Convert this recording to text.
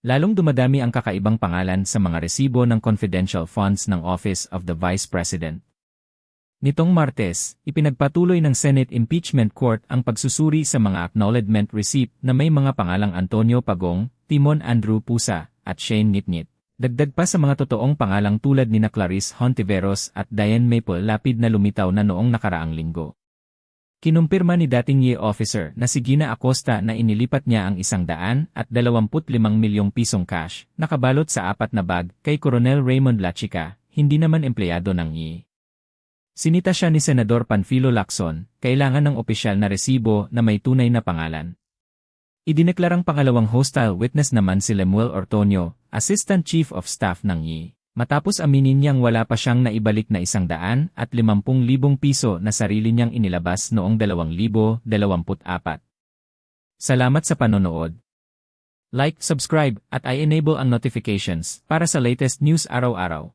Lalong dumadami ang kakaibang pangalan sa mga resibo ng confidential funds ng Office of the Vice President. Nitong Martes, ipinagpatuloy ng Senate Impeachment Court ang pagsusuri sa mga acknowledgement receipt na may mga pangalang Antonio Pagong, Timon Andrew Pusa, at Shane Nitnit. Dagdag pa sa mga totoong pangalang tulad nina Clarice Hontiveros at Diane Maple Lapid na lumitaw na noong nakaraang linggo. Kinumpirma ni dating YE officer na si Gina Acosta na inilipat niya ang 125 milyong pisong cash, nakabalot sa 4 na bag, kay Coronel Raymond Lachica, hindi naman empleyado ng YE. Sinita siya ni Senador Panfilo Lacson, kailangan ng opisyal na resibo na may tunay na pangalan. Idineklarang pangalawang hostile witness naman si Lemuel Ortonio, Assistant Chief of Staff ng YE, matapos aminin niyang wala pa siyang naibalik na 150,000 piso na sarili niyang inilabas noong 2024. Salamat sa panonood. Like, subscribe, at i-enable ang notifications para sa latest news araw-araw.